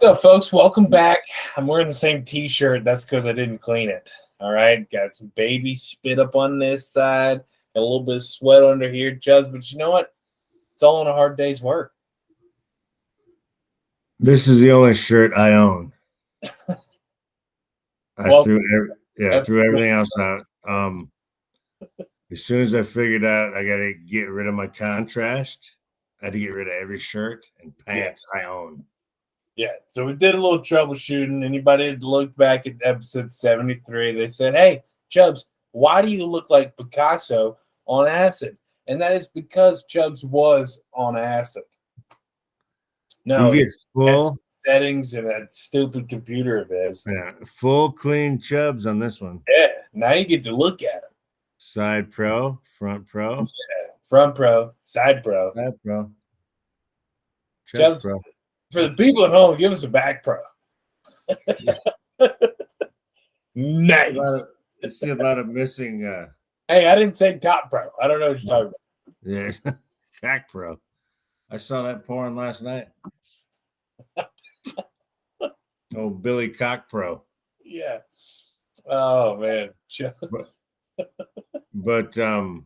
So, folks, welcome back. I'm wearing the same T-shirt. That's because I didn't clean it. All right, got some baby spit up on this side, got a little bit of sweat under here, Chubbs. But you know what? It's all in a hard day's work. This is the only shirt I own. I threw everything else out. As soon as I figured out I got to get rid of my contrast, I had to get rid of every shirt and pants I own. Yeah, so we did a little troubleshooting. Anybody that looked back at episode 73, they said, hey, Chubbs, why do you look like Picasso on acid? And that is because Chubbs was on acid. No, you get full settings and that stupid computer of his. Yeah, full clean Chubbs on this one. Yeah, now you get to look at him. Side pro, front pro. Yeah, front pro, side pro. Side pro. Chubbs pro. For the people at home, give us a back pro. Nice. I see a lot of missing. Hey, I didn't say top pro. I don't know what you're talking about. Yeah, back pro. I saw that porn last night. Oh, Billy Cock Pro. Yeah. Oh man. But no,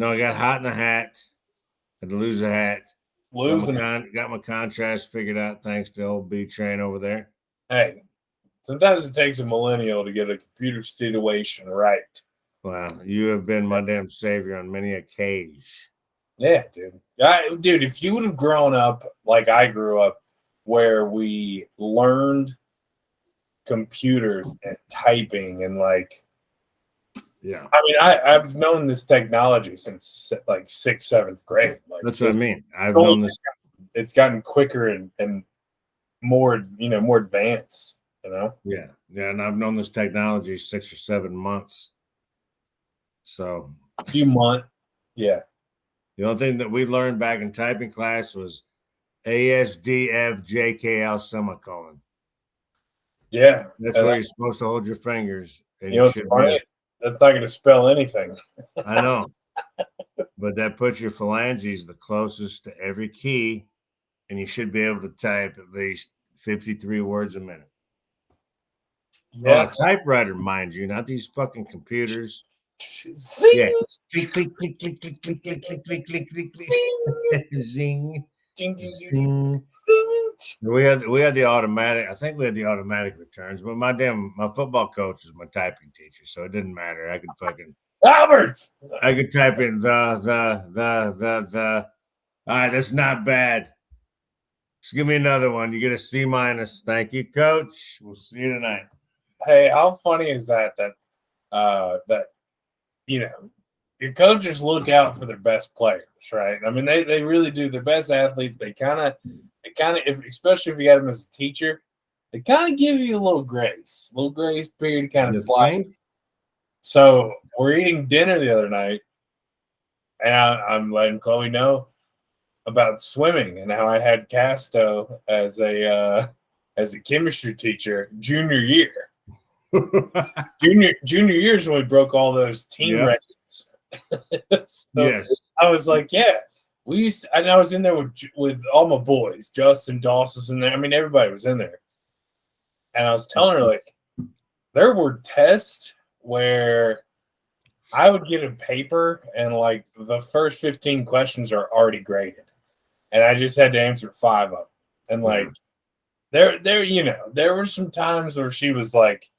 I got hot in the hat. Had to lose a hat. Got my contrast figured out thanks to old B Train over there. Hey, sometimes it takes a millennial to get a computer situation right. Wow, you have been my damn savior on many occasion. Yeah, dude. Dude, if you would have grown up like I grew up, where we learned computers and typing and yeah. I mean, I've known this technology since like 6th, 7th grade. That's what I mean. I've known this. It's gotten quicker and more, more advanced, Yeah. Yeah. And I've known this technology 6 or 7 months. So a few months. Yeah. The only thing that we learned back in typing class was ASDFJKL semicolon. Yeah. That's where you're supposed to hold your fingers. And it's funny? That's not going to spell anything. I know. But that puts your phalanges the closest to every key, and you should be able to type at least 53 words a minute. Yeah. Oh, a typewriter, mind you, not these fucking computers. Zing. Yeah. Click, click, click, click, click, click, click, click, click, click, click, click. Zing. Zing. We had the automatic. I think we had the automatic returns, but my football coach was my typing teacher, so it didn't matter. I could fucking Alberts. I could type in the. All right, that's not bad. Just give me another one. You get a C-. Thank you, coach. We'll see you tonight. Hey, how funny is that your coaches look out for their best players, right? I mean, they really do. Their best athletes, they kind of, especially if you got them as a teacher, they kind of give you a little grace period, kind of slide. So we're eating dinner the other night, and I'm letting Chloe know about swimming and how I had Casto as a chemistry teacher junior year. Junior years when we broke all those team records. So yes, I was like, yeah, we used to, and I was in there with all my boys, Justin, Dawson's in there. I mean, everybody was in there, and I was telling her like, there were tests where I would get a paper and like the first 15 questions are already graded, and I just had to answer 5 of them, and like there were some times where she was like,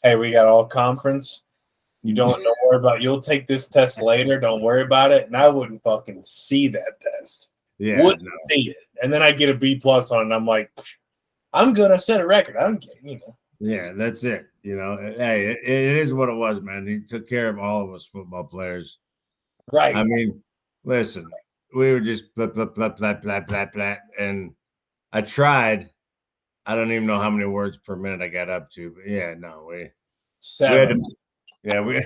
hey, we got all conference. Don't worry about it. You'll take this test later. Don't worry about it. And I wouldn't fucking see that test. Yeah. Wouldn't see it. And then I get a B+ on it. And I'm like, I'm good. I set a record. I don't care, Yeah, that's it. Hey, it is what it was, man. He took care of all of us football players. Right. I mean, listen, we were just blah, blah, blah, blah, blah, blah, blah. And I tried. I don't even know how many words per minute I got up to. But yeah, no, we 7. we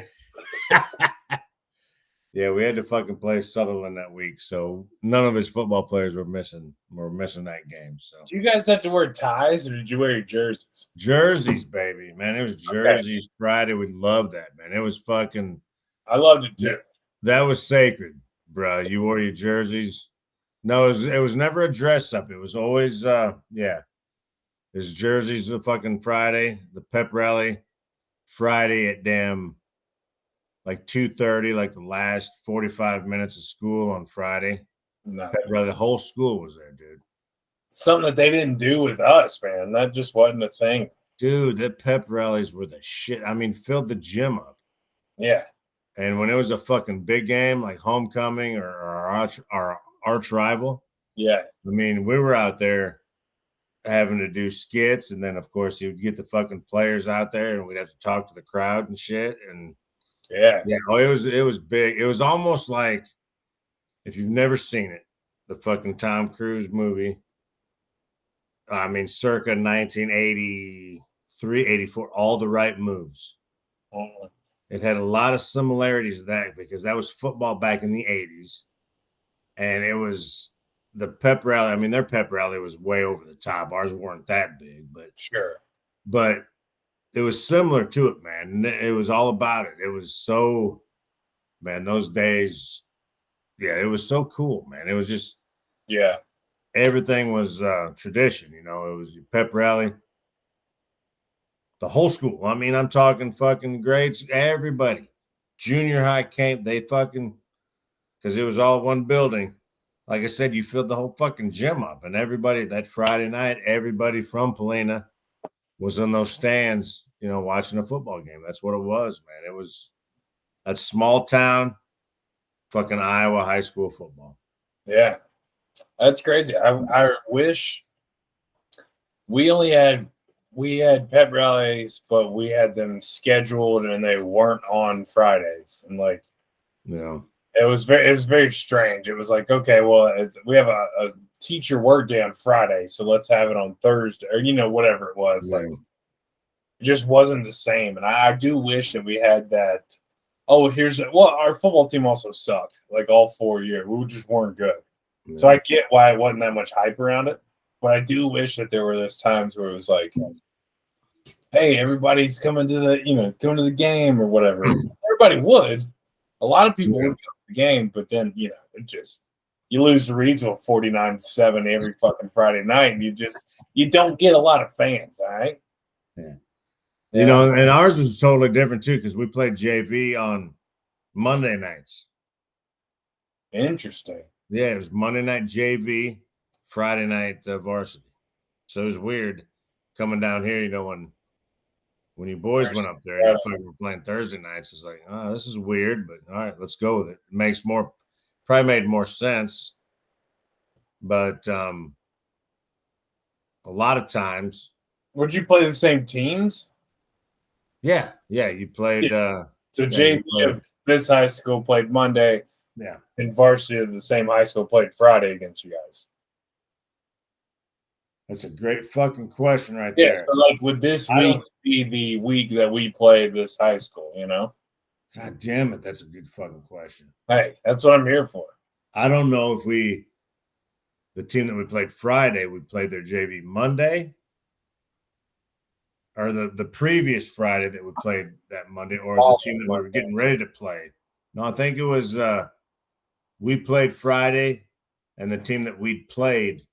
had to fucking play Sutherland that week, so none of his football players were missing that game. So do you guys have to wear ties, or did you wear your jerseys? Jerseys, baby, man. It was jerseys. Okay. Friday, we loved that, man. It was fucking. I loved it too. That was sacred, bro. You wore your jerseys. No, it was never a dress up. It was always His jerseys a fucking Friday. The pep rally Friday at damn like 2:30, like the last 45 minutes of school on Friday. No. Pep rally, the whole school was there, dude. Something that they didn't do with us, man. That just wasn't a thing. Dude, the pep rallies were the shit. I mean, filled the gym up. Yeah. And when it was a fucking big game like homecoming or our arch rival, yeah. I mean, we were out there having to do skits, and then of course you'd get the fucking players out there, and we'd have to talk to the crowd and shit. And yeah, oh, it was big. It was almost like, if you've never seen it, the fucking Tom Cruise movie. I mean, circa 1983, 84, All the Right Moves. Mm-hmm. It had a lot of similarities to that because that was football back in the 80s. And it was the pep rally. I mean, their pep rally was way over the top. Ours weren't that big, but sure. But it was similar to it, man. It was all about it. It was so, man, those days, yeah, it was so cool, man. It was just, yeah, everything was tradition, you know. It was pep rally. The whole school. I mean, I'm talking fucking grades, everybody. Junior high came, they fucking, because it was all one building. Like I said, you filled the whole fucking gym up, and everybody that Friday night, everybody from Polina was in those stands, you know, watching a football game. That's what it was, man. It was that small town, fucking Iowa high school football. Yeah, that's crazy. I wish we had pep rallies, but we had them scheduled and they weren't on Fridays. And like, yeah, it was very strange. It was like, okay, well, we have a teacher work day on Friday, so let's have it on Thursday, or whatever it was. Yeah. Like, it just wasn't the same. And I do wish that we had that. Oh, our football team also sucked. Like all 4 years, we just weren't good. Yeah. So I get why it wasn't that much hype around it. But I do wish that there were those times where it was like, hey, everybody's coming to the game or whatever. Everybody would. A lot of people would go to the game, but then, it just, you lose to Reidsville 49-7 every fucking Friday night, and you don't get a lot of fans, all right? Yeah. You know, and ours was totally different too, because we played JV on Monday nights. Interesting. Yeah, it was Monday night JV, Friday night varsity. So it was weird coming down here, when you boys went up there, and we're playing Thursday nights. It's like, oh, this is weird, but all right, let's go with it. It probably made more sense. But a lot of times. Would you play the same teams? Yeah. You played. So JV of this high school played Monday. Yeah. And varsity of the same high school played Friday against you guys. That's a great fucking question right there. Yeah, so like, would this week be the week that we play this high school, God damn it, that's a good fucking question. Hey, that's what I'm here for. I don't know if the team that we played Friday, we played their JV Monday, or the previous Friday that we played that Monday, or the team that we were getting ready to play. No, I think it was we played Friday, and the team that we played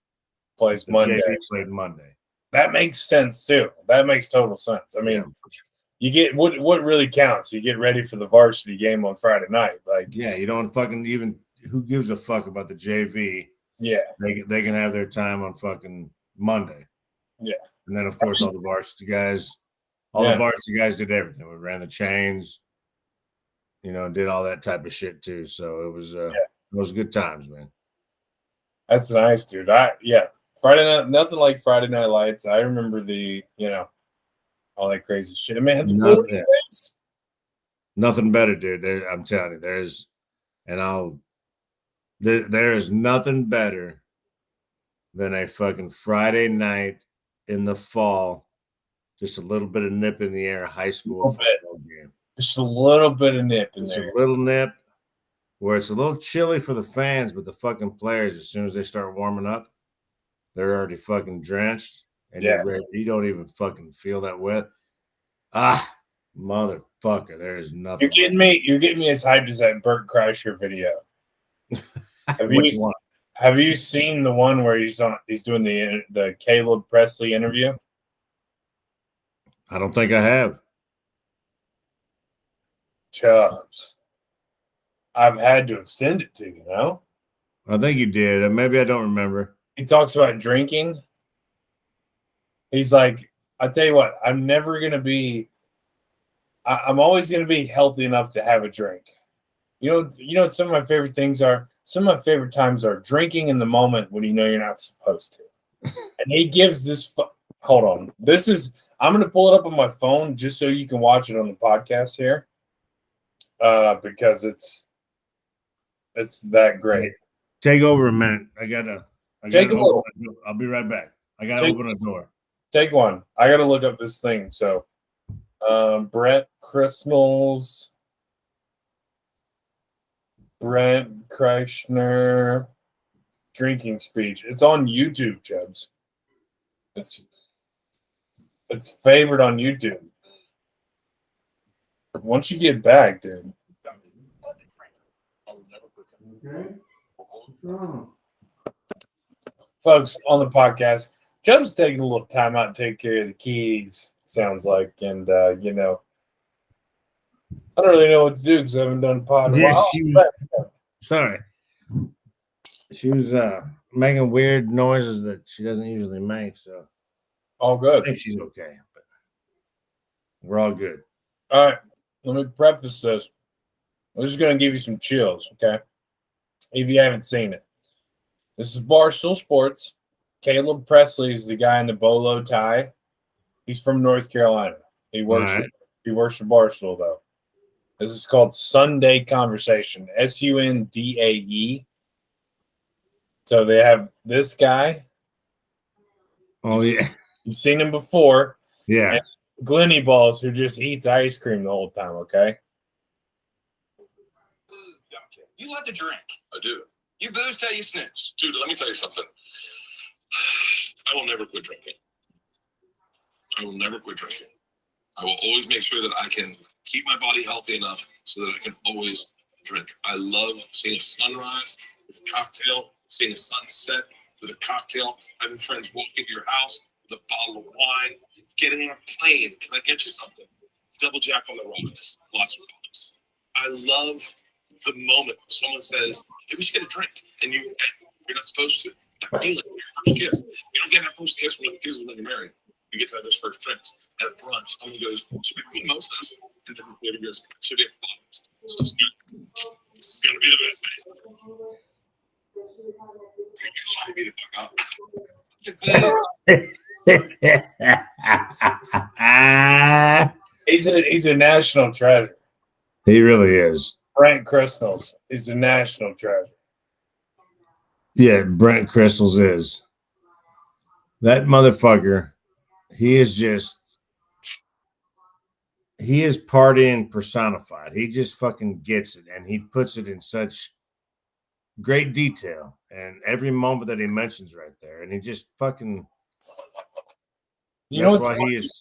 plays Monday. JV played Monday. That makes sense too. That makes total sense. I mean, you get what really counts. You get ready for the varsity game on Friday night. Like, yeah, you don't fucking even. Who gives a fuck about the JV? Yeah, they can have their time on fucking Monday. Yeah, and then of course all the varsity guys, the varsity guys did everything. We ran the chains, did all that type of shit too. So it was good times, man. That's nice, dude. Friday night, nothing like Friday Night Lights. I remember all that crazy shit. Man, nothing better, dude. I'm telling you, there is nothing better than a fucking Friday night in the fall, just a little bit of nip in the air, high school football game. Just a little bit of nip in there. Just a little nip, where it's a little chilly for the fans, but the fucking players, as soon as they start warming up, they're already fucking drenched, and you're ready. You don't even fucking feel that wet. Motherfucker, there is nothing. You're getting me as hyped as that Bert Kreischer video. Which one? Have you seen the one where he's doing the Caleb Presley interview? I don't think I have. Chubbs. I've had to send it to you, know? I think you did. Maybe I don't remember. He talks about drinking. He's like, I tell you what, I'm never going to be, I'm always going to be healthy enough to have a drink. You know what some of my favorite things are? Some of my favorite times are drinking in the moment when you know you're not supposed to. And he gives this, hold on. I'm going to pull it up on my phone just so you can watch it on the podcast here. Because it's that great. Take over a minute. I gotta Take a little. I'll be right back. I gotta open a door. Take one. I gotta look up this thing. So, Brent Kreishner drinking speech. It's on YouTube, Chubbs. It's favored on YouTube. Once you get back, dude. Okay. What's wrong? Folks, on the podcast, Chubb's taking a little time out to take care of the kids, sounds like. And, I don't really know what to do because I haven't done a pod in a while. Sorry. She was making weird noises that she doesn't usually make. So, all good. I think she's okay. But we're all good. All right. Let me preface this. I'm just going to give you some chills, okay? If you haven't seen it. This is Barstool Sports. Caleb Presley is the guy in the bolo tie. He's from North Carolina. He works for Barstool, though. This is called Sunday Conversation. Sundae. So they have this guy. Oh, yeah. You've seen him before. Yeah. And Glenny Balls, who just eats ice cream the whole time, okay? You love to drink. I do. You booze till you snooze. Dude, let me tell you something. I will never quit drinking. I will never quit drinking. I will always make sure that I can keep my body healthy enough so that I can always drink. I love seeing a sunrise with a cocktail, seeing a sunset with a cocktail, having friends walk into your house with a bottle of wine, getting on a plane. Can I get you something? Double Jack on the rocks. Lots of rocks. I love the moment someone says, hey, we should get a drink, and you're not supposed to. That feeling, your first kiss. You don't get that first kiss when you're married. You get to have those first drinks. At a brunch, someone goes, should we have mimosas? And then the lady goes, should we have bottles? So it's going to be the best day. He's a national treasure. He really is. Brent Crystals is a national treasure. Yeah, Brent Crystals is. That motherfucker, he is partying personified. He just fucking gets it, and he puts it in such great detail. And every moment that he mentions right there, and he just fucking. You know what's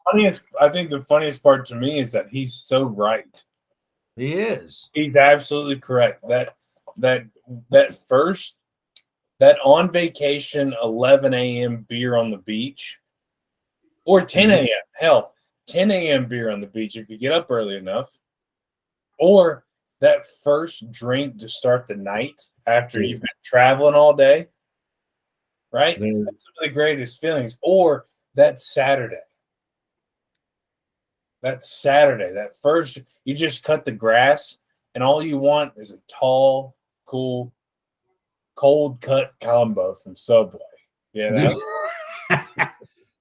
funniest? I think the funniest part to me is that he's so right. He is. He's absolutely correct. That on vacation 11 a.m. beer on the beach, or 10 a.m. Hell, 10 a.m. beer on the beach if you get up early enough, or that first drink to start the night after you've been traveling all day, right? That's some of the greatest feelings. Or that Saturday. That first, you just cut the grass, and all you want is a tall, cool, cold cut combo from Subway. Yeah.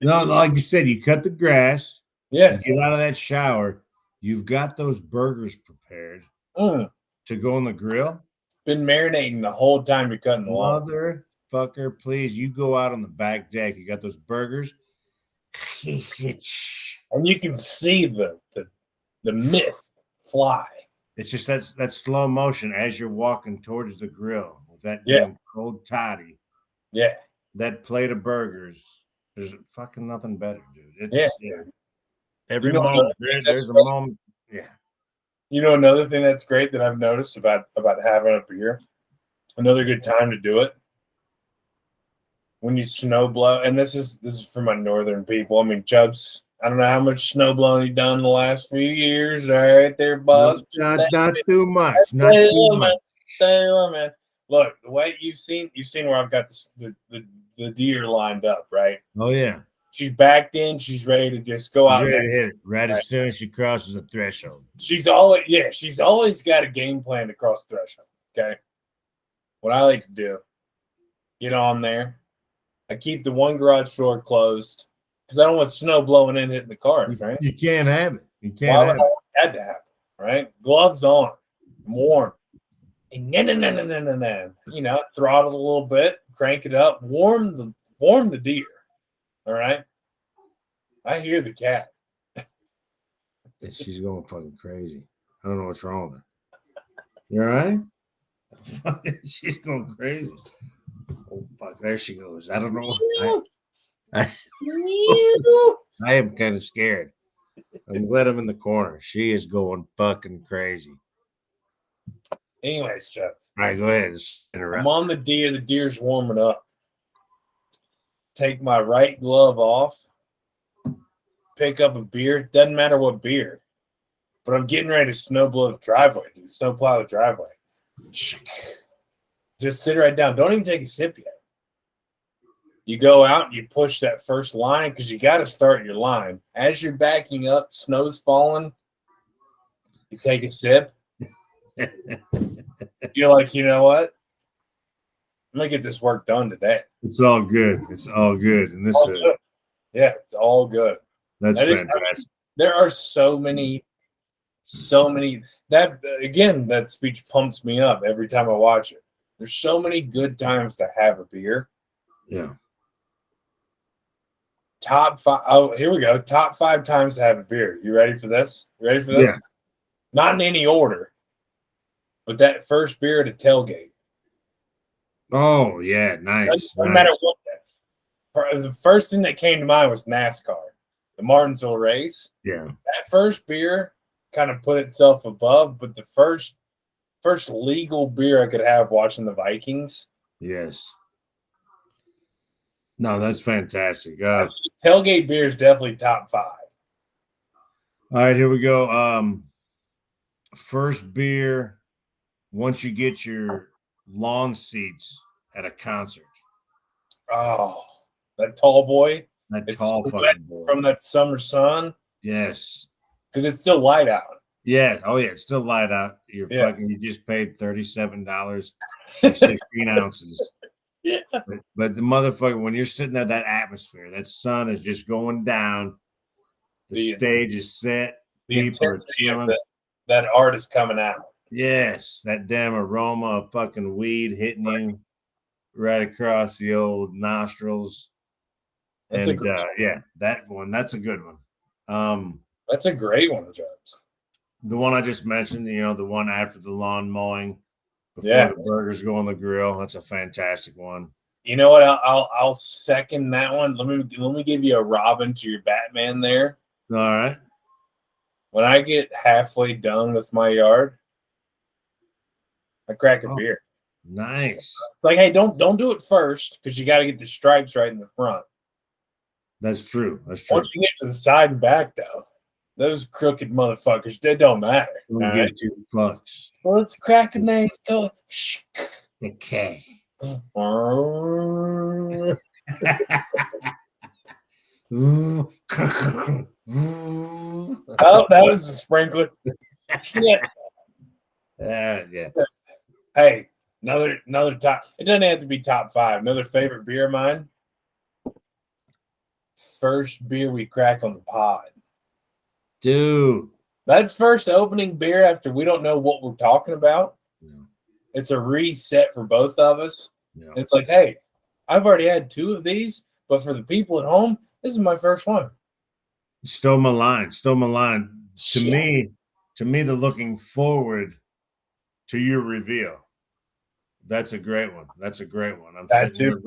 No, like you said, you cut the grass. Yeah. You get out of that shower. You've got those burgers prepared to go on the grill. Been marinating the whole time you're cutting the lawn. Motherfucker, please. You go out on the back deck. You got those burgers. And you can see the mist fly. It's just that slow motion as you're walking towards the grill with that damn cold toddy. Yeah. That plate of burgers. There's fucking nothing better, dude. Every moment. There's a moment. Yeah. You know, another thing that's great that I've noticed about having a beer, another good time to do it, when you snow blow, and this is for my northern people. I mean, Chubbs I don't know how much snow blowing he done the last few years. All right, there, boss. Not too much. Not Tell you too what, much. man. Tell you what, man. Look, the way you've seen where I've got the deer lined up, right? Oh yeah. She's backed in. She's ready to just go She's out ready there. to hit it right Right. as soon as she crosses the threshold. She's always got a game plan to cross the threshold. Okay. What I like to do, get on there. I keep the one garage door closed because I don't want snow blowing in hitting the cars, right? You can't have it. You Why can't would have I it. want that to happen, right? Gloves on, I'm warm. And then, throttle a little bit, crank it up, warm the deer. All right. I hear the cat. She's going fucking crazy. I don't know what's wrong with her. You all right? She's going crazy. Oh fuck! There she goes. I don't know. I am kind of scared. I'm glad I'm in the corner. She is going fucking crazy. Anyways, Jeff. All right, go ahead. Just interrupt. I'm on the deer. The deer's warming up. Take my right glove off. Pick up a beer. Doesn't matter what beer. But I'm getting ready to snowblow the driveway, dude. Snowplow the driveway. Just sit right down. Don't even take a sip yet. You go out and you push that first line because you got to start your line. As you're backing up, snow's falling. You take a sip. You're like, you know what? I'm going to get this work done today. It's all good. It's all good. And this All good. Yeah, it's all good. that's fantastic. There are so many that speech pumps me up every time I watch it. There's so many good times to have a beer. Yeah. Top 5. Oh, here we go. Top 5 times to have a beer. You ready for this? Yeah. Not in any order, but that first beer at a tailgate. Oh yeah, nice. No matter what. The first thing that came to mind was NASCAR, the Martinsville race. Yeah. That first beer kind of put itself above, but the first legal beer I could have watching the Vikings. Yes. No, that's fantastic. Tailgate beer is definitely top 5. All right, here we go. First beer once you get your lawn seats at a concert. Oh, that tall boy. That tall wet fucking boy. from that summer sun. Yes. Because it's still light out. Yeah. Oh yeah, it's still light out. You just paid $37 for 16 ounces. Yeah. But the motherfucker, when you're sitting there, that atmosphere, that sun is just going down. The stage is set. People are chilling. That art is coming out. Yes, that damn aroma of fucking weed hitting you right across the old nostrils. That's and that one, that's a good one. That's a great one, Jobs. The one I just mentioned, the one after the lawn mowing, before the burgers go on the grill. That's a fantastic one. You know what? I'll second that one. Let me give you a Robin to your Batman there. All right. When I get halfway done with my yard, I crack a beer. Nice. Like, hey, don't do it first because you got to get the stripes right in the front. That's true. Once you get to the side and back, though, those crooked motherfuckers, they don't matter. Don't give 2 fucks. Well, let's crack a nice go. Okay. Oh, that was a sprinkler. Yeah. Yeah. Hey, another top. It doesn't have to be top 5. Another favorite beer of mine. First beer we crack on the pod. Dude. That first opening beer after we don't know what we're talking about. Yeah. It's a reset for both of us. Yeah. It's like, hey, I've already had 2 of these, but for the people at home, this is my first one. Stole my line. To me, the looking forward to your reveal. That's a great one. I'm sitting here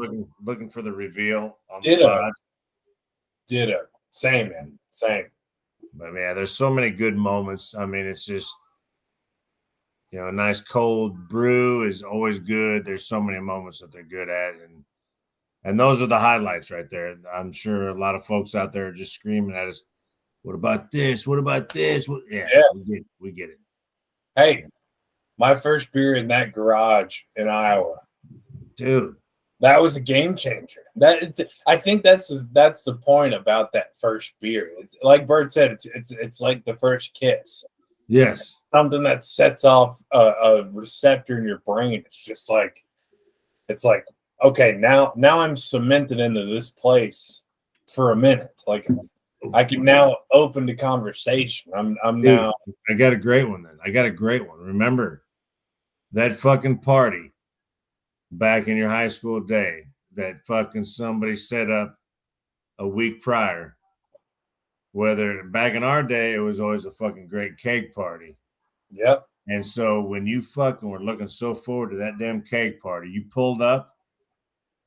looking for the reveal on the pod. Ditto. Same, man. Same. But yeah, there's so many good moments. I mean, it's just, a nice cold brew is always good. There's so many moments that they're good at. And those are the highlights right there. I'm sure a lot of folks out there are just screaming at us. What about this? What about this? Yeah, we get it. Hey, my first beer in that garage in Iowa, dude. That was a game changer. I think that's the point about that first beer. It's like Bert said, it's like the first kiss. Yes, something that sets off a receptor in your brain. It's like okay, now I'm cemented into this place for a minute. Like I can now open the conversation. I'm dude, now. I got a great one then. I got a great one. Remember that fucking party back in your high school day that fucking somebody set up a week prior? Whether back in our day, it was always a fucking great cake party. Yep. And so when you fucking were looking so forward to that damn cake party, you pulled up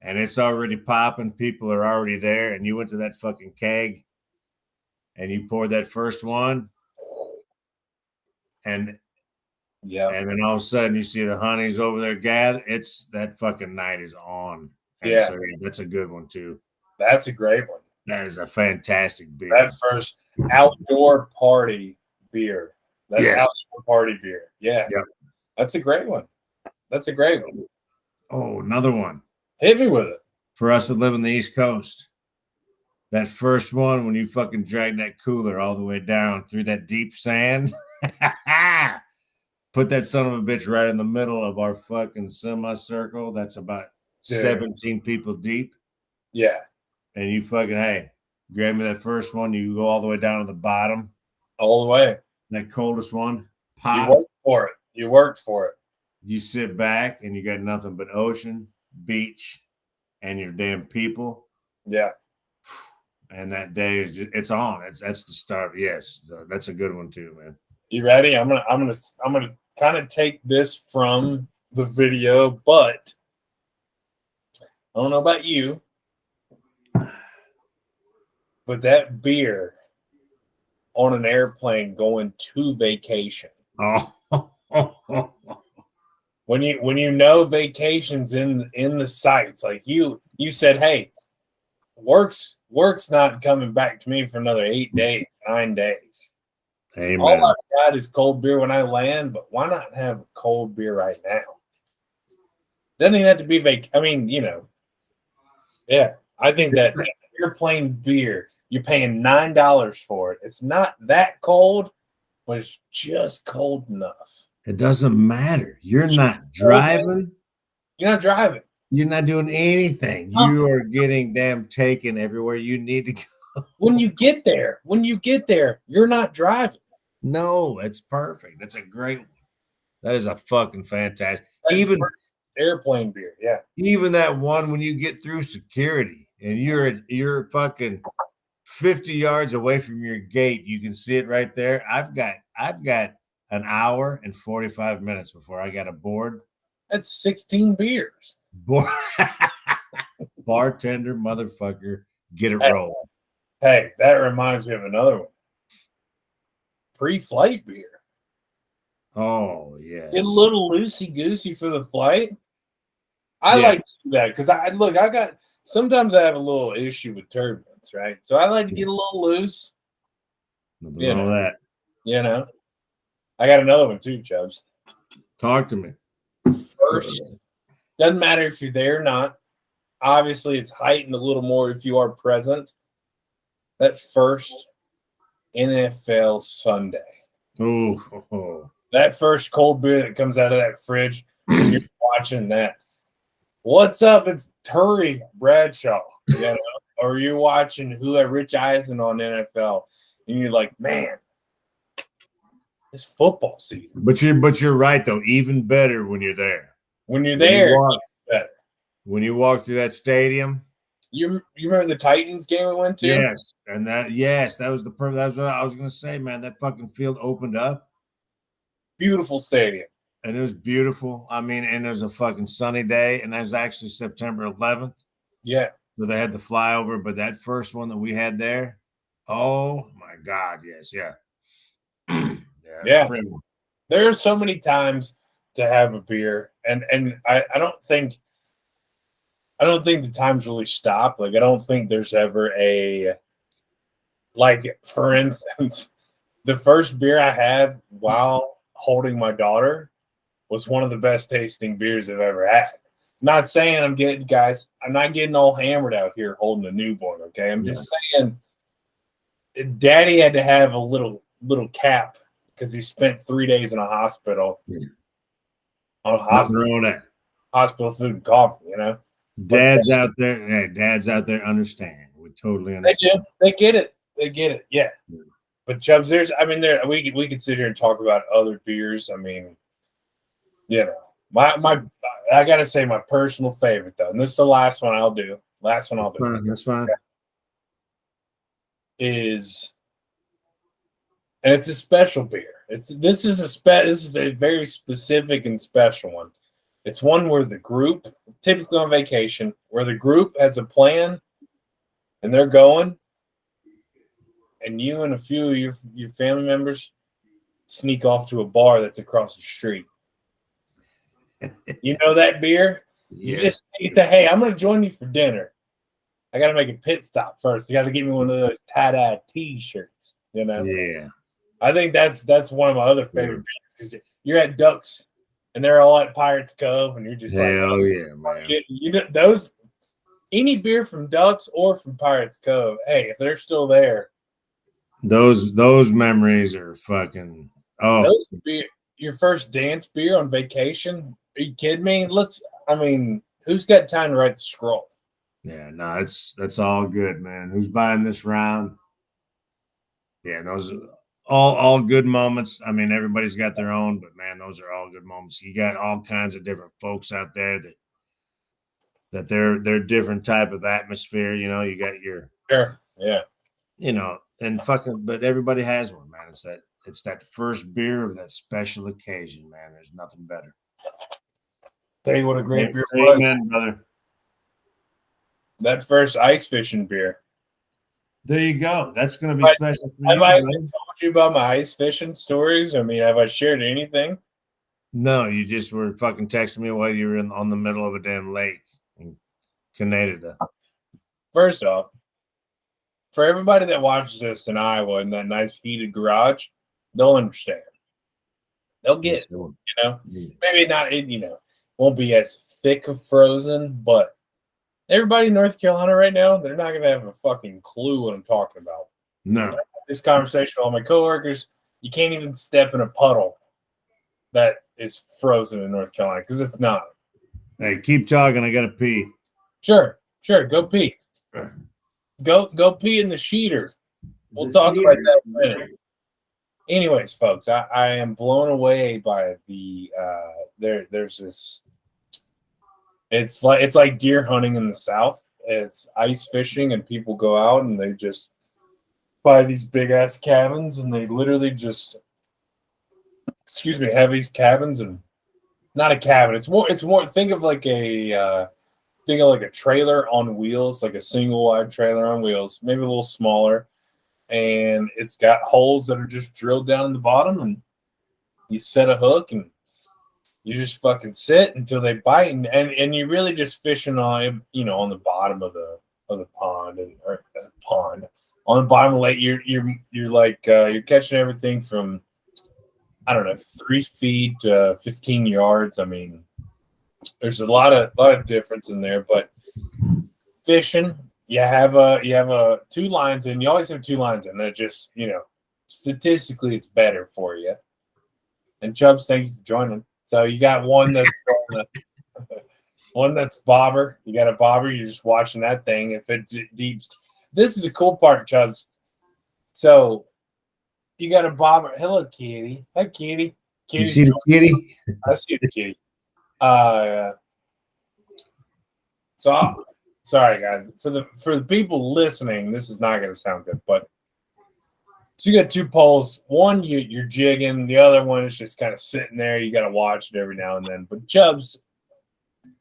and it's already popping. People are already there. And you went to that fucking keg and you poured that first one. And and then all of a sudden you see the honeys over there gather. It's that fucking night is on. And so that's a good one too. That's a great one. That is a fantastic beer. That first outdoor party beer. Outdoor party beer. Yeah. Yep. That's a great one. That's a great one. Oh, another one. Hit me with it. For us that live on the East Coast, that first one when you fucking drag that cooler all the way down through that deep sand. Put that son of a bitch right in the middle of our fucking semicircle. That's about 17 people deep. Yeah. And you fucking, hey, grab me that first one. You go all the way down to the bottom. All the way. That coldest one. Pop. You worked for it. You worked for it. You sit back and you got nothing but ocean, beach, and your damn people. Yeah. And that day is just, it's on. That's the start. Yes. That's a good one too, man. You ready? I'm gonna kind of take this from the video, but I don't know about you. But that beer on an airplane going to vacation. Oh. When you know vacations in the sights, like you said, hey, work's not coming back to me for another 8 days, 9 days. Amen. All I've got is cold beer when I land, but why not have a cold beer right now? Doesn't even have to be I mean, yeah. I think that airplane beer, you're paying $9 for it. It's not that cold, but it's just cold enough. It doesn't matter. You're not driving. You're not driving. You're not doing anything. You are getting damn taken everywhere you need to go. When you get there, you're not driving. No, it's perfect. That's a great one. That is a fucking fantastic. Even airplane beer, yeah. Even that one when you get through security and you're fucking 50 yards away from your gate, you can see it right there. I've got an hour and 45 minutes before I got aboard. That's 16 beers. Bartender, motherfucker, get it rolling. Hey, that reminds me of another one. Pre-flight beer. Oh, yes. Get a little loosey-goosey for the flight. I like to do that because sometimes I have a little issue with turbulence, right? So I like to get a little loose. Nothing wrong with that. I got another one too, Chubbs. Talk to me. First, doesn't matter if you're there or not. Obviously, it's heightened a little more if you are present. That first NFL Sunday. Oh. That first cold beer that comes out of that fridge, and you're watching that. What's up? It's Terry Bradshaw. Or you're watching Rich Eisen on NFL, and you're like, man, it's football season. But you're right though. Even better when you're there. When you're there, even better. When you walk through that stadium. You remember the Titans game we went to? Yes, and that was the perfect. That was what I was going to say, man. That fucking field opened up. Beautiful stadium. And it was beautiful. I mean, and it was a fucking sunny day, and that was actually September 11th. Yeah. So they had the flyover, but that first one that we had there, oh my God, yes, yeah. Yeah. There are so many times to have a beer, and I don't think the times really stop. Like I don't think there's ever Like, for instance, the first beer I had while holding my daughter was one of the best tasting beers I've ever had. Not saying I'm not getting all hammered out here holding a newborn, okay? I'm just saying Daddy had to have a little cap because he spent 3 days in a hospital on hospital food and coffee, you know? Dads out there understand. We totally understand. They get it. Yeah. But Chubbs, we could sit here and talk about other beers. I mean, you know, I gotta say my personal favorite though, and this is the last one I'll do. That's fine. Is, and it's a special beer. This is a very specific and special one. It's one where the group, typically on vacation, where the group has a plan and they're going, and you and a few of your family members sneak off to a bar that's across the street. You know that beer? You say, hey, I'm going to join you for dinner. I got to make a pit stop first. You got to get me one of those tie-dye T-shirts, you know? Yeah. I think that's one of my other favorite beers. You're at Ducks, and they're all at Pirates Cove, and you're just hell yeah, man. You know, those, any beer from Ducks or from Pirates Cove, hey, if they're still there. Those memories are fucking, your first dance beer on vacation? Are you kidding me? Who's got time to write the scroll? Yeah, no, that's all good, man. Who's buying this round? Yeah, those are all good moments. I mean, everybody's got their own, but man, those are all good moments. You got all kinds of different folks out there that they're different type of atmosphere. You know, you got your you know, and but everybody has one, man. It's that first beer of that special occasion, man. There's nothing better. Tell you what a great beer was. Amen, brother. That first ice fishing beer. There you go. That's going to be special for you. Have I told you about my ice fishing stories? I mean, have I shared anything? No, you just were fucking texting me while you were on the middle of a damn lake in Canada. First off, for everybody that watches this in Iowa in that nice heated garage, they'll understand. They'll get it, you know? Maybe not, you know, won't be as thick of frozen, but everybody in North Carolina right now, they're not going to have a fucking clue what I'm talking about. No. This conversation with all my coworkers, you can't even step in a puddle that is frozen in North Carolina because it's not. Hey, keep talking. I got to pee. Sure. Go pee. Go pee in the sheeter. We'll talk about that in a minute. Anyways, folks, I am blown away by the there's this. It's like deer hunting in the South. It's ice fishing, and people go out and they just buy these big ass cabins, and they literally just, have these cabins, and not a cabin. It's more. Think of like a trailer on wheels, like a single wide trailer on wheels, maybe a little smaller, and it's got holes that are just drilled down in the bottom, and you set a hook and you just fucking sit until they bite, and you're really just fishing on, you know, on the bottom of the pond on the bottom of the lake. You're like you're catching everything from, I don't know, 3 feet to 15 yards. I mean, there's a lot of difference in there, but fishing, you have two lines in. You always have 2 lines in. That just, you know, statistically it's better for you. And Chubbs, thank you for joining. So you got one that's one that's bobber. You got a bobber. You're just watching that thing. If it deeps, this is the cool part, Chubbs. So you got a bobber. Hello, kitty. Hi, kitty. You see the kitty? I see the kitty. Sorry guys, for the people listening, this is not going to sound good, but so you got 2 poles. One you're jigging, the other one is just kind of sitting there. You got to watch it every now and then. But Chubbs,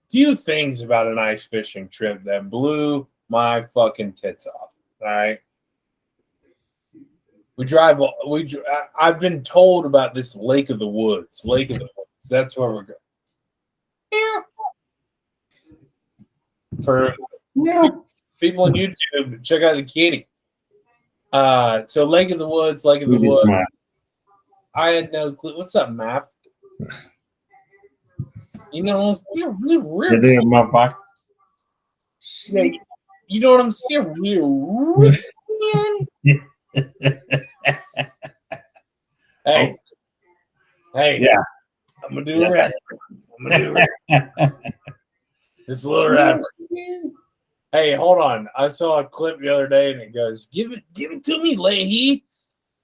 few things about an ice fishing trip that blew my fucking tits off. All right, I've been told about this Lake of the Woods. That's where we're going. Yeah. For people on YouTube, check out the kitty. So Lake of the Woods, Lake of the Look at Woods. smile. I had no clue. What's up, Matt? You know, I'm still real. Did they have my pocket? Yeah, you know what I'm still real. Hey, hey, Yeah. I'm gonna do a rap. I'm gonna do this little rap. Hey, hold on. I saw a clip the other day, and it goes, "Give it to me, Leahy."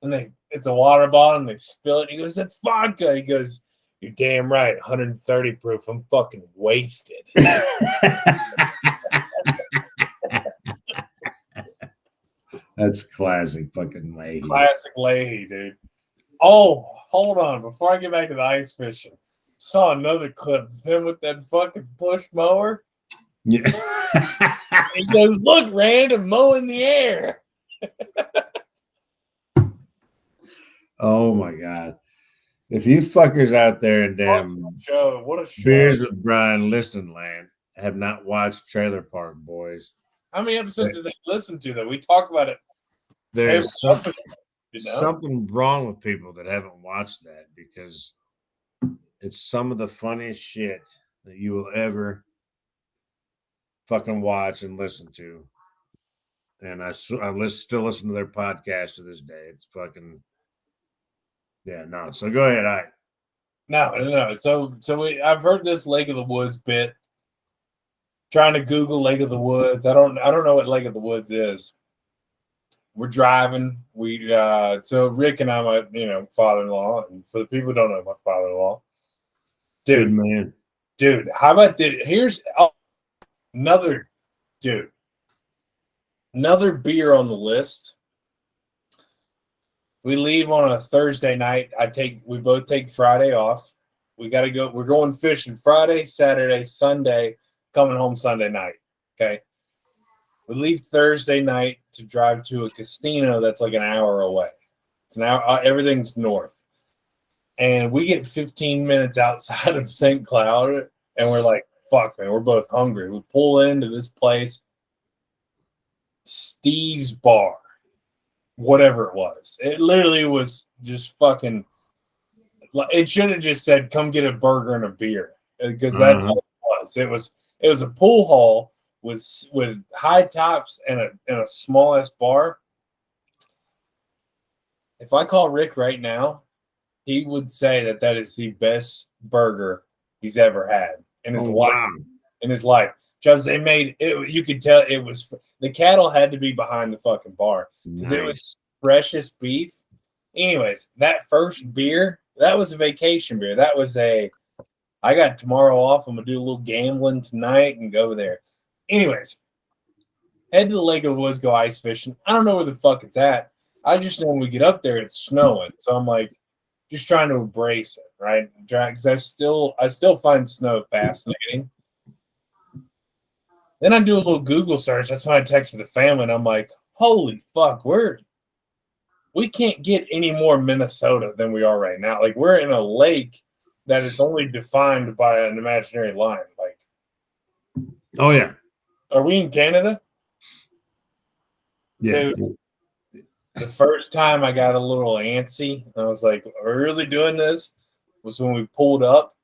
And it's a water bottle, and they spill it. He goes, "That's vodka." He goes, "You're damn right. 130 proof. I'm fucking wasted." That's classic fucking Leahy. Classic Leahy, dude. Oh, hold on. Before I get back to the ice fishing, saw another clip of him with that fucking push mower. Yeah. He goes, "Look, Rand, I'm mowing the air." Oh my God. If you fuckers out there in What damn a show. What a show. Beers with Brian Listen Land have not watched Trailer Park Boys, How many episodes did they listen to that? We talk about it. there's Every episode, something wrong with people that haven't watched that, because it's some of the funniest shit that you will ever fucking watch and listen to. And I still listen to their podcast to this day. It's fucking, yeah, no. So go ahead. No. So I've heard this Lake of the Woods bit. Trying to Google Lake of the Woods. I don't know what Lake of the Woods is. We're driving. So Rick and I, my father-in-law, and for the people who don't know my father-in-law, Good man. dude. How about this? Here's another beer on the list. We leave on a Thursday night. We both take Friday off. We got to go. We're going fishing Friday, Saturday, Sunday, coming home Sunday night. Okay. We leave Thursday night to drive to a casino that's like an hour away. It's an hour. Everything's north. And we get 15 minutes outside of St. Cloud, and we're like, fuck, man, we're both hungry. We pull into this place, Steve's Bar, whatever it was. It literally was just fucking, it should have just said, "Come get a burger and a beer," because that's all it was. It was a pool hall with high tops and a small ass bar. If I call Rick right now, he would say that is the best burger he's ever had in his life. Wow. In his life, Chubbs, they made it. You could tell it was the cattle had to be behind the fucking bar because it was freshest beef. Anyways, that first beer, that was a vacation beer. That was I got tomorrow off. I'm gonna do a little gambling tonight and go there. Anyways, head to the Lake of the Woods, go ice fishing. I don't know where the fuck it's at. I just know when we get up there, it's snowing. So I'm like, just trying to embrace it, right? Because I still find snow fascinating. Then I do a little Google search. That's when I texted the family, and I'm like, holy fuck, we can't get any more Minnesota than we are right now. Like, we're in a lake that is only defined by an imaginary line. Like, oh yeah, are we in Canada? yeah. Dude, the first time I got a little antsy, I was like, are we really doing this? Was when we pulled up,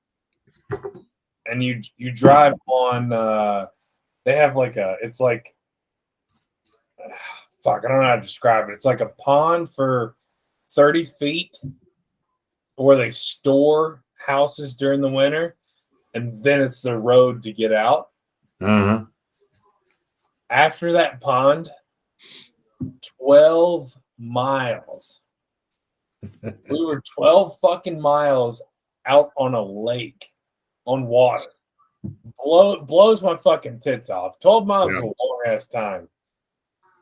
and you drive on. They have it's like, fuck, I don't know how to describe it. It's like a pond for 30 feet where they store houses during the winter, and then it's the road to get out. Uh-huh. After that pond, 12 miles. We were 12 fucking miles out on a lake on water. Blows my fucking tits off. 12 miles is a long ass time.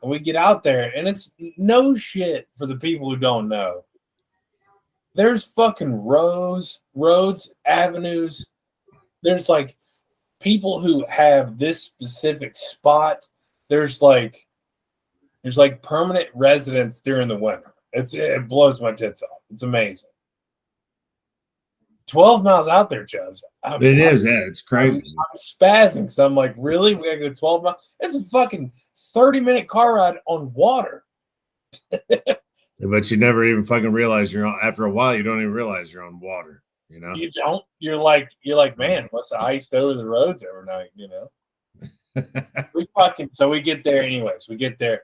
And we get out there, and it's no shit for the people who don't know. There's fucking roads, avenues. There's like people who have this specific spot. There's like permanent residents during the winter. It blows my tits off. It's amazing. 12 miles out there, Chubbs. It's crazy. I'm spazzing because I'm like, really? We gotta go 12 miles? It's a fucking 30-minute car ride on water. But you never even fucking realize you're on. After a while, you don't even realize you're on water. You know, You don't. You're like, man, what's the iced over the roads every night? You know. So we get there anyways. We get there.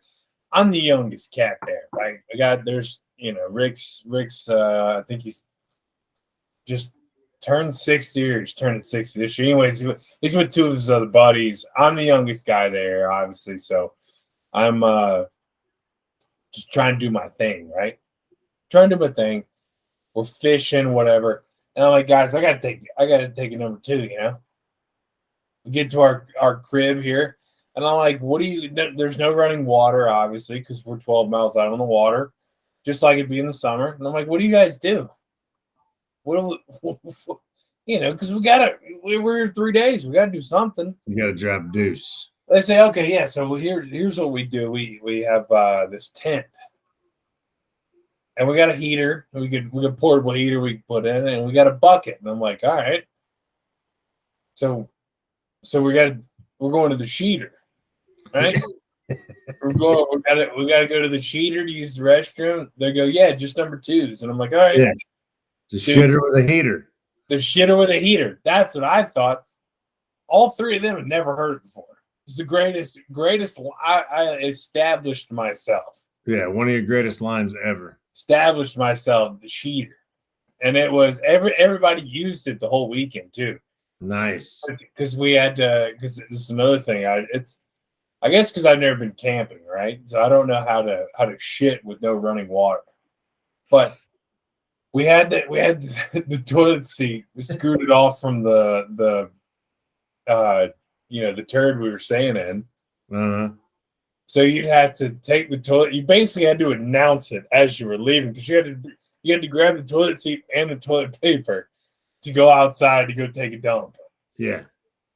I'm the youngest cat there, right? There's Rick's I think he's just turned 60 or he's turning 60 this year. Anyways, he's with two of his other buddies. I'm the youngest guy there, obviously, so I'm just trying to do my thing, right? Trying to do my thing. We're fishing, whatever. And I'm like, guys, I gotta take a number 2, We get to our crib here. And I'm like, there's no running water, obviously, because we're 12 miles out on the water, just like it'd be in the summer. And I'm like, what do you guys do? Because we're here 3 days. We got to do something. You got to drop deuce. They say, okay, yeah. So here's what we do. We have this tent. And we got a heater. We got a portable heater we can put in, and we got a bucket. And I'm like, all right. So we're going to the sheeter. Right? we gotta go to the cheater to use the restroom. They go, yeah, just number 2s. And I'm like, all right. Yeah. It's a shitter with a heater. The shitter with a heater. That's what I thought. All 3 of them had never heard it before. It's the greatest. I established myself. Yeah, one of your greatest lines ever. Established myself, the sheeter. And it was everybody used it the whole weekend too. Nice. Because we had to, because this is another thing. I guess because I've never been camping, right? So I don't know how to shit with no running water. But we had the toilet seat. We screwed it off from the turd we were staying in. Uh-huh. So you'd have to take the toilet. You basically had to announce it as you were leaving because you had to grab the toilet seat and the toilet paper to go outside to go take a dump. Yeah.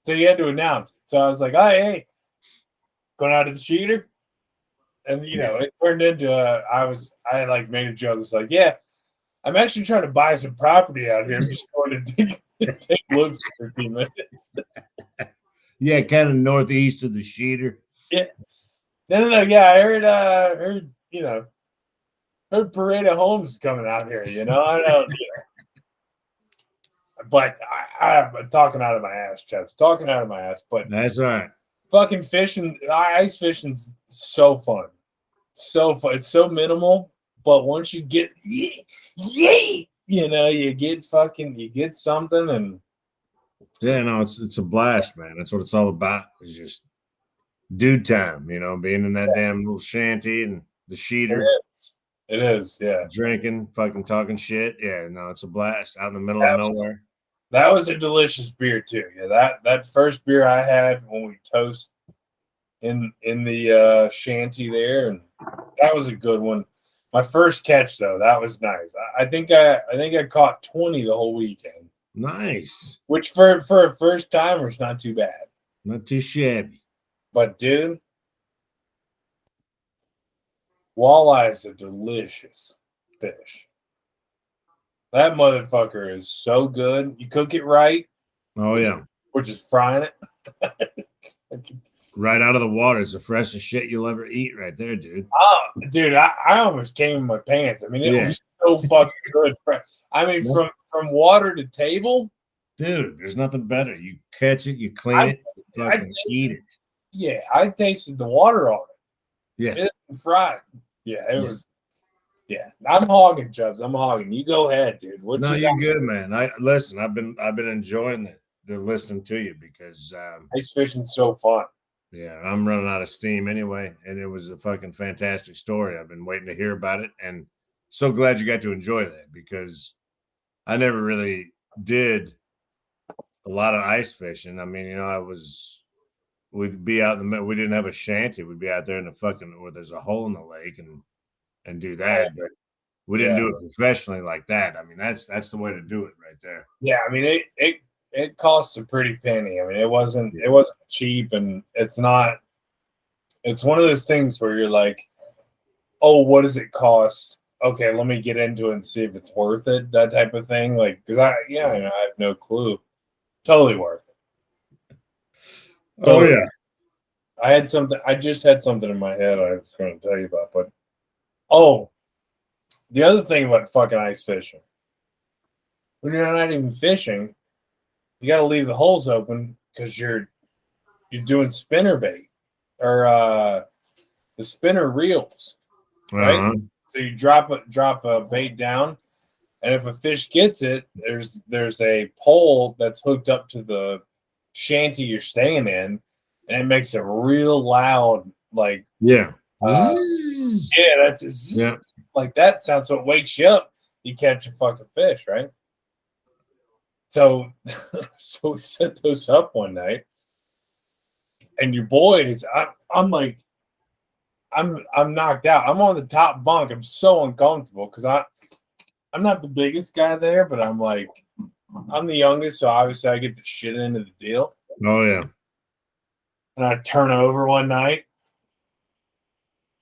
So you had to announce it. So I was like, oh, hey. Going out to the sheeter, and it turned into I made a joke. It was like, yeah, I'm actually trying to buy some property out here. I'm just going to take looks for 15 minutes. Yeah, kind of northeast of the sheeter. Yeah, no. Yeah, I heard Parade of Homes is coming out here. I know. But I'm talking out of my ass, Chubbs. Talking out of my ass. But that's all right. Fucking fishing, ice fishing's so fun. So fun. It's so minimal, but once you get, you get something, and yeah, no, it's a blast, man. That's what it's all about. It's just dude time, being in that damn little shanty and the sheeter. It is, yeah. Drinking, fucking talking shit. Yeah, no, it's a blast out in the middle of nowhere. That was a delicious beer too. Yeah, that first beer I had when we toast in the shanty there, and that was a good one. My first catch though, that was nice. I think I caught 20 the whole weekend. Nice. Which for a first timer is not too bad. Not too shabby. But dude, walleye is a delicious fish. That motherfucker is so good. You cook it right. Oh, yeah. Which is frying it. Right out of the water. It's the freshest shit you'll ever eat right there, dude. Oh, dude, I almost came in my pants. I mean, it was so fucking good. I mean, from water to table. Dude, there's nothing better. You catch it, you clean it, you fucking eat it. Yeah, I tasted the water on it. Yeah. It was fried. Yeah, it was. Yeah, I'm hogging, Chubbs. I'm hogging. You go ahead, dude. You're good, man. Listen. I've been enjoying the listening to you because ice fishing's so fun. Yeah, I'm running out of steam anyway, and it was a fucking fantastic story. I've been waiting to hear about it, and so glad you got to enjoy that because I never really did a lot of ice fishing. I mean, we'd be out in the middle. We didn't have a shanty. We'd be out there in the fucking where there's a hole in the lake and do that, but we didn't do it professionally like that. I mean, that's the way to do it right there. Yeah, I mean it costs a pretty penny. I mean, it wasn't cheap, and it's not. It's one of those things where you're like, oh, what does it cost? Okay, let me get into it and see if it's worth it. That type of thing, like because I have no clue. Totally worth it. Oh yeah. I had something. I just had something in my head I was going to tell you about, but Oh, the other thing about fucking ice fishing, when you're not even fishing, you got to leave the holes open because you're doing spinner bait or the spinner reels, right? Uh-huh. So you drop a bait down, and if a fish gets it, there's a pole that's hooked up to the shanty you're staying in, and it makes a real loud Yeah. that's a zzz, Yeah. like that sound. So it wakes you up. You catch a fucking fish, right? So so we set those up one night, and your boys, I'm like, I'm knocked out. I'm on the top bunk. I'm so uncomfortable because I'm not the biggest guy there, but I'm the youngest, so obviously I get the shit end of the deal. Oh yeah. And I turn over one night,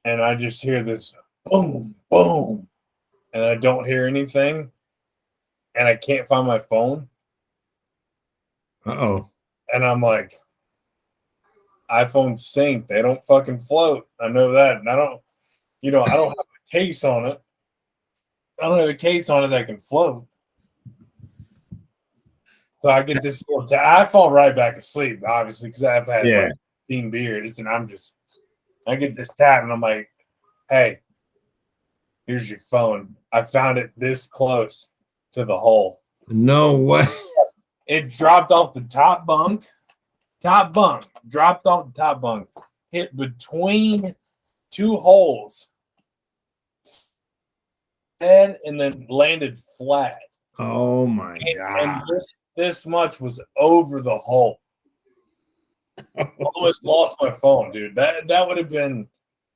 and I just hear this boom, boom, and I don't hear anything, and I can't find my phone, Uh-oh. and I'm like, iPhones sink. They don't fucking float. I know that, and I don't have a case on it. I don't have a case on it that can float. So I get this little I fall right back asleep, obviously, because I've had like 15 beers, and I get this tap, and I'm like, hey, here's your phone. I found it this close to the hole. No way. It dropped off the top bunk, dropped off the top bunk, hit between two holes, and then landed flat. Oh my God. And this much was over the hole. Almost lost my phone, dude. That would have been,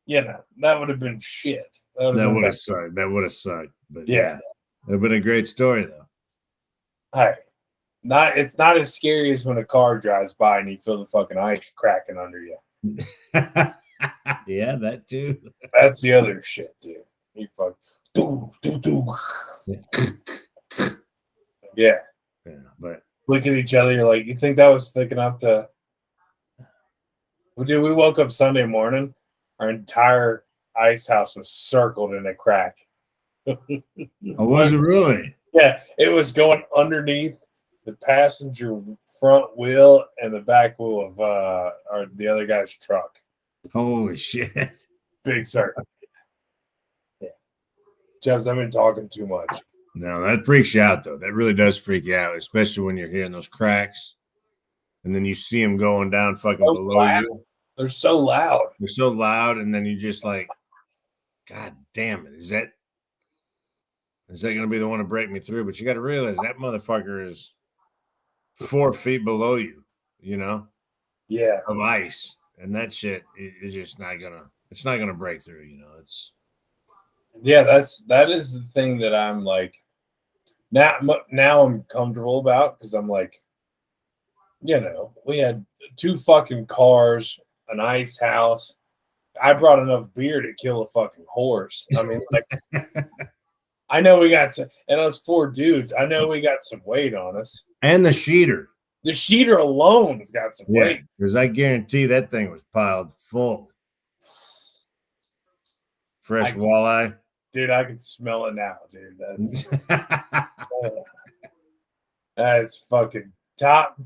that would have been shit. That would have sucked. That would have sucked. But yeah. It would have been a great story though. Hey, it's not as scary as when a car drives by and you feel the fucking ice cracking under you. Yeah, that too. That's the other shit, dude. You fuck Yeah. Yeah, but Look at each other, you're like, you think that was thick enough to Dude, we woke up Sunday morning, our entire ice house was circled in a crack. oh, was it really? Yeah, it was going underneath the passenger front wheel and the back wheel of the other guy's truck. Holy shit. Big circle. Yeah. Jeffs, I've been talking too much. No, that freaks you out though. That really does freak you out, especially when you're hearing those cracks and then you see them going down fucking So below loud. you. They're so loud. They're so loud, and then you just like, God damn it. Is that gonna be the one to break me through? But you gotta realize that motherfucker is 4 feet below you, Yeah. of ice. And that shit is just not gonna break through, it's that is the thing that I'm like now I'm comfortable about, because I'm like, we had 2 fucking cars, an ice house. I brought enough beer to kill a fucking horse. I mean, like, I know we got some, and us 4 dudes, I know we got some weight on us. and the sheeter. The sheeter alone has got some weight. Because I guarantee that thing was piled full. Fresh walleye. Dude, I can smell it now, dude. That's fucking top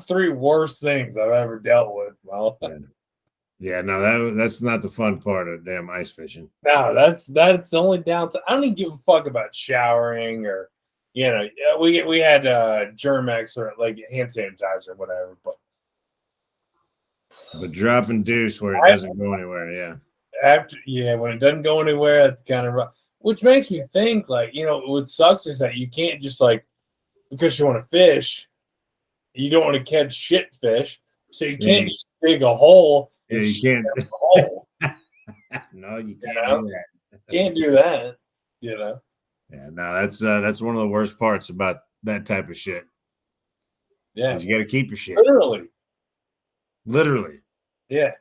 3 worst things I've ever dealt with. Well, yeah, no, that's not the fun part of damn ice fishing. no, that's the only downside. I don't even give a fuck about showering or, we had Germex or like hand sanitizer or whatever, but dropping deuce where it doesn't go anywhere, when it doesn't go anywhere, that's kind of rough. Which makes me think, like, what sucks is that you can't just, like, because you want to fish, you don't want to catch shit fish, so you can't just dig a hole. Yeah, you can't. Hole. No, you can't do that. Can't do that. Yeah, no, that's one of the worst parts about that type of shit. Yeah, you got to keep your shit. Literally. Yeah.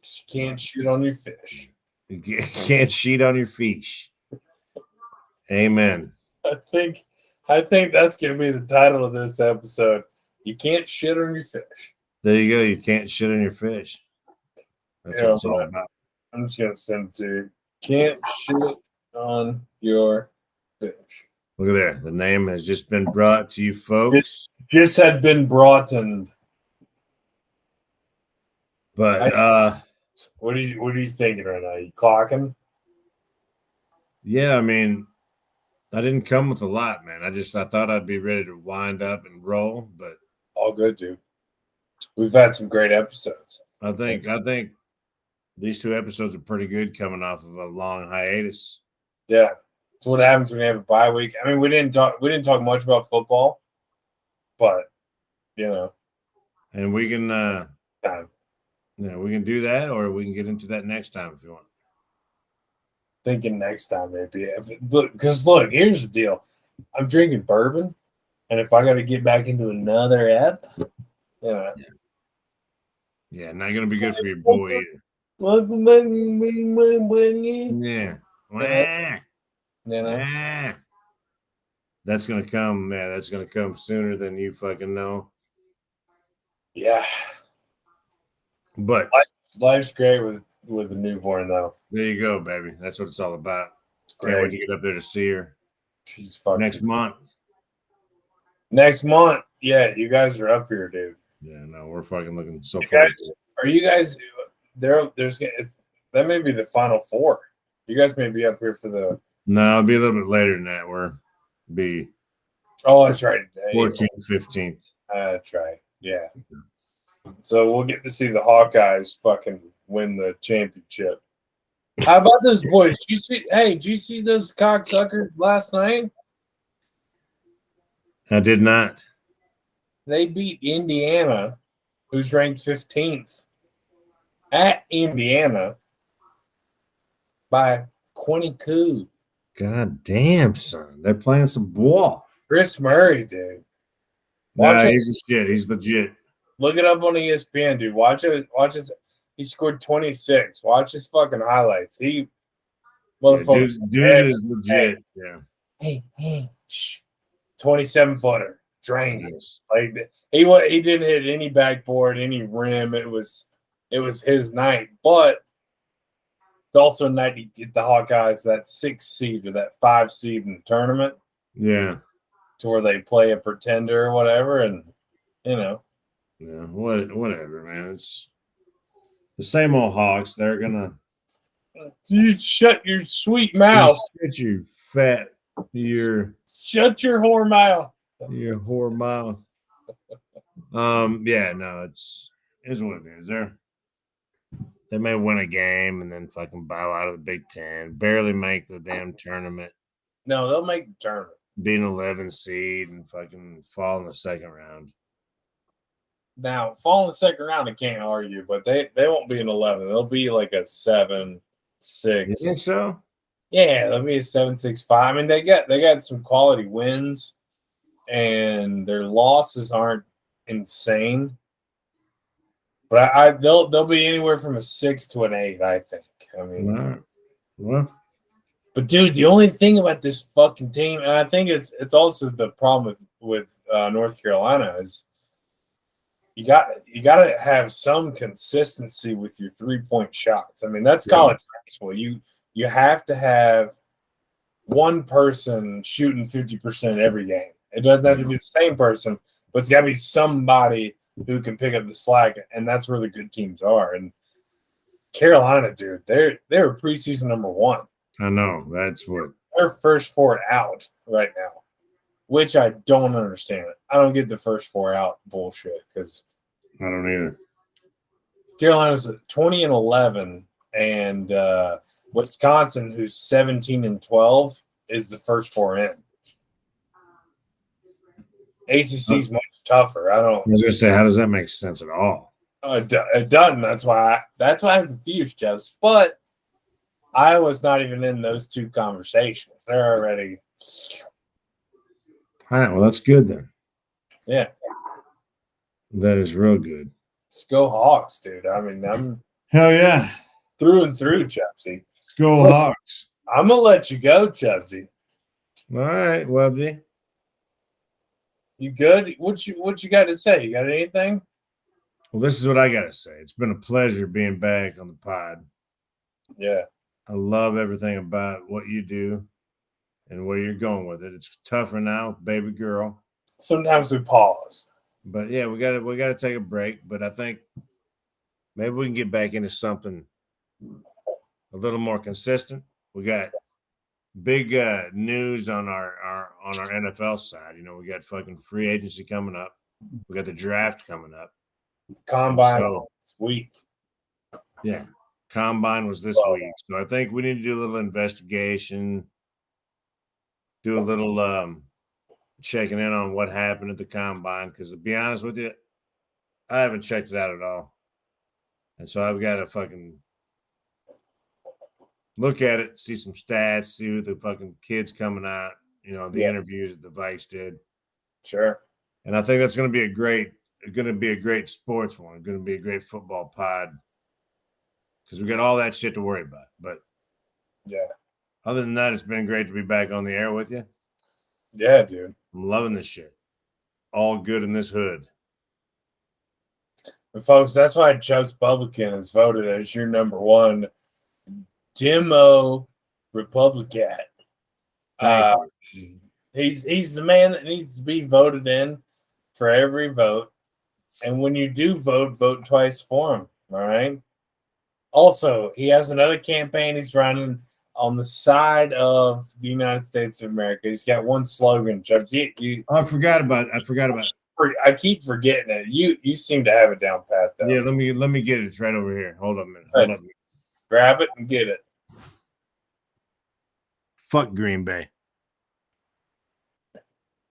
Just can't shoot on your fish. You can't cheat on your fish. Amen. I think that's gonna be the title of this episode. You can't shit on your fish. There you go. You can't shit on your fish. That's what it's all about. I'm just gonna send it to you. Can't shit on your fish. Look at there. The name has just been brought to you, folks. Just had been brought and. But what are you thinking right now? You clocking? Yeah, I mean, I didn't come with a lot, man. I thought I'd be ready to wind up and roll, but all good, dude. We've had some great episodes. I think these 2 episodes are pretty good coming off of a long hiatus. Yeah. That's what happens when you have a bye week. I mean, we didn't talk much about football, but and we can time. We can do that, or we can get into that next time if you want. Thinking next time maybe. Look, here's the deal. I'm drinking bourbon, and if I got to get back into another ep, yeah, not gonna be good for your boy either. Yeah. That's gonna come. Yeah, that's gonna come sooner than you fucking know. Yeah. But life's great with a newborn, though. There you go, baby. That's what it's all about. Can't wait to get up there to see her. She's fucking next month. Next month, yeah, you guys are up here, dude. Yeah, no, we're fucking looking so forward to it. Are you guys? That may be the final 4. You guys may be up here for the. No, it'll be a little bit later than that. Oh, that's right. 14th, 15th. That's right. Yeah. So we'll get to see the Hawkeyes fucking win the championship. How about those boys? Did you see those cocksuckers last night? I did not. They beat Indiana, who's ranked 15th, at Indiana by 22. God damn, son. They're playing some ball. Chris Murray, dude. He's a shit. He's legit. Look it up on ESPN, dude. Watch it. He scored 26. Watch his fucking highlights. Dude is legit. Hey, shh. 27-footer. Drained. Yes. Like he didn't hit any backboard, any rim. It was his night. But it's also a night to get the Hawkeyes that 6 seed or that 5 seed in the tournament. Yeah. To where they play a pretender or whatever, and Yeah, whatever, man. It's the same old Hawks. They're gonna. You shut your sweet mouth. Shut your fat. Shut your whore mouth. Your whore mouth. Yeah, no, it's what it is. They may win a game and then fucking bow out of the Big Ten. Barely make the damn tournament. No, they'll make the tournament. Be an 11 seed and fucking fall in the second round. Now, fall in the second round, I can't argue, but they won't be an 11. They'll be like a 7-6. You think so? Yeah, they'll be a 7-6-5. I mean, they got some quality wins, and their losses aren't insane. But they'll be anywhere from a 6 to an 8, I think. I mean, well. But dude, the only thing about this fucking team, and I think it's also the problem with North Carolina is you got to have some consistency with your 3-point shots. I mean, that's college basketball. You have to have one person shooting 50% every game. It doesn't have to be the same person, but it's got to be somebody who can pick up the slack, and that's where the good teams are. And Carolina, dude, they're preseason number 1. I know. That's what they're first 4 out right now, which I don't understand. I don't get the first 4 out bullshit because I don't either. Carolina's 20-11, and Wisconsin, who's 17-12, is the first 4 in. ACC's much tougher. I was gonna say, how does that make sense at all? It doesn't. That's why I'm confused, Jeff. But Iowa's not even in those 2 conversations. They're already. All right. Well, that's good then. Yeah. That is real good. Let's go Hawks, dude. I mean, I'm hell yeah, through and through, Chelsea. Let's go Hawks. I'm gonna let you go, Chelsea. All right, Webby. You good? What you got to say? You got anything? Well, this is what I gotta say. It's been a pleasure being back on the pod. Yeah. I love everything about what you do and where you're going with it. It's tougher now, baby girl. Sometimes we pause. But yeah, we gotta take a break. But I think maybe we can get back into something a little more consistent. We got big news on our NFL side. You know, we got fucking free agency coming up. We got the draft coming up. Combine So- this week. Yeah. Combine was this week. So I think we need to do a little investigation, do a little checking in on what happened at the combine. Because to be honest with you, I haven't checked it out at all. And so I've got to fucking look at it, see some stats, see who the fucking kids coming out, you know, the interviews that the Vikes did. Sure. And I think that's going to be a great sports one. Going to be a great football pod because we got all that shit to worry about. But yeah, other than that, it's been great to be back on the air with you. Yeah, dude. I'm loving this shit. All good in this hood. And folks, that's why Joe Republican is voted as your number one demo Republican. He's the man that needs to be voted in for every vote. And when you do vote, vote twice for him. All right. Also, he has another campaign he's running on the side of the United States of America. He's got one slogan, Chubbs. I forgot about it. I keep forgetting it. You seem to have it down pat though. Yeah, let me get it. It's right over here. Hold up a minute. Hold up. Grab it and get it. Fuck Green Bay.